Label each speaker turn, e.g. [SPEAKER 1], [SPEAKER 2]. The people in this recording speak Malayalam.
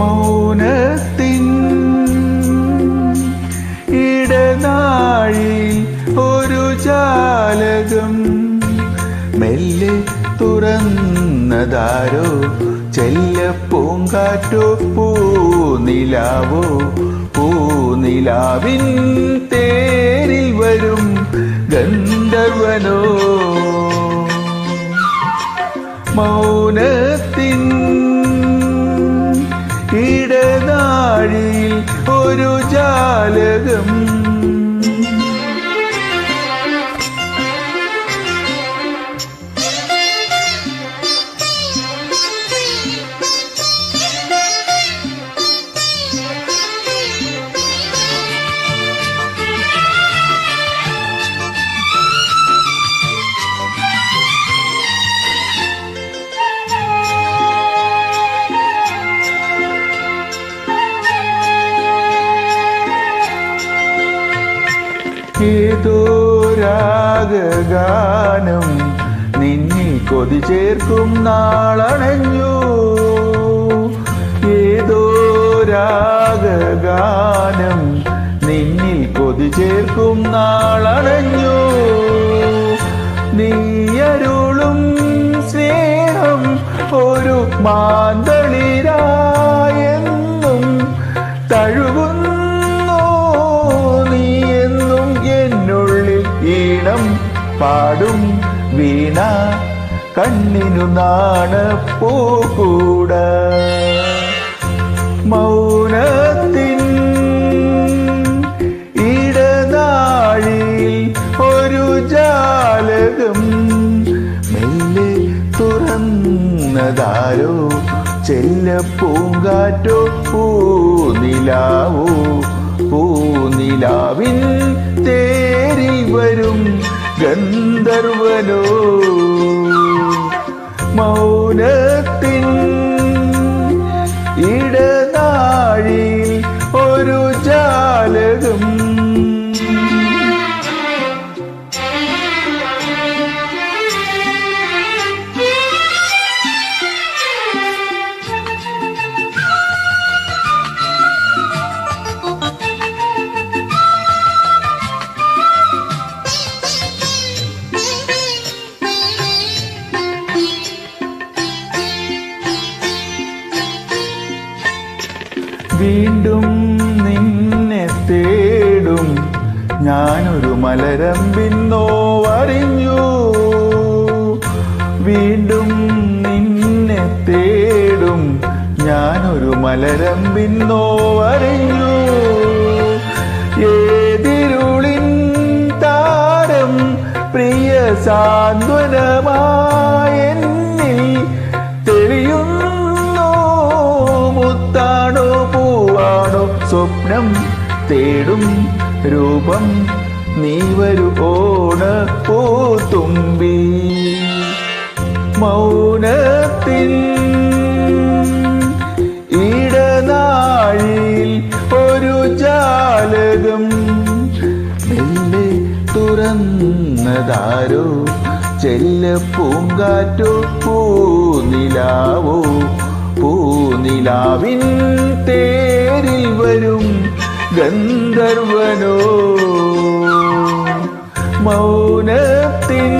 [SPEAKER 1] മൗനത്തിൻ ഇടനാഴിയിൽ ഒരു ജാലകം മെല്ലെ തുറന്നതാരോ ചെല്ലപ്പൂങ്കാറ്റോ പൂനിലാവോ പൂനിലാവിൻ തേരിൽ വരും ഗന്ധർവനോ മൗനത്തിൻ ഇടനാഴിയിൽ ഒരു ജാലകം ഏതോ രാഗഗാനം നിന്നിൽ കൊതി ചേർക്കും നാളണഞ്ഞു ഏതോ രാഗഗാനം നിന്നിൽ കൊതി ചേർക്കും നാളണഞ്ഞു നീയരുളും സ്നേഹം ഒരു മാന്തളിരായെന്നും തഴുകുന്നു ഈണം പാടും വീണ കണ്ണിനു നാണപ്പൂകൂട മൗനത്തിൻ ഇടനാഴിയിൽ ഒരു ജാലകം മെല്ലെ തുറന്നതാരോ ചെല്ലപ്പൂങ്കാറ്റോ പൂനിലാവോ പൂനിലാവിൻ തേരിൽ വരും ഗന്ധർവനോ മൗനത്തിൻ ഇടനാഴിയിൽ ഒരു ജാലകം വീണ്ടും നിന്നെ തേടും ഞാനൊരു മലരമ്പിൻ നോവറിഞ്ഞു വീണ്ടും നിന്നെ തേടും ഞാനൊരു മലരമ്പിൻ നോവറിഞ്ഞു ഏതിരുളിൻ താരം പ്രിയ സാന്ത്വനമായെന്നിൽ തെളിയുന്നു മുത്താണോ പൂവാണോ സ്വപ്നം തേടും രൂപം നീ വരൂ ഓണ പൂത്തുമ്പി മൗനത്തിൽ ഇടനാഴിയിൽ ഒരു ജാലകം മെല്ലെ തുറന്നതാരോ ചെല്ലപ്പൂങ്കാറ്റോ പൂനിലാവോ പൂനിലാവിൻ തേരിൽ വരും ഗന്ധർവനോ മൗനത്തിൻ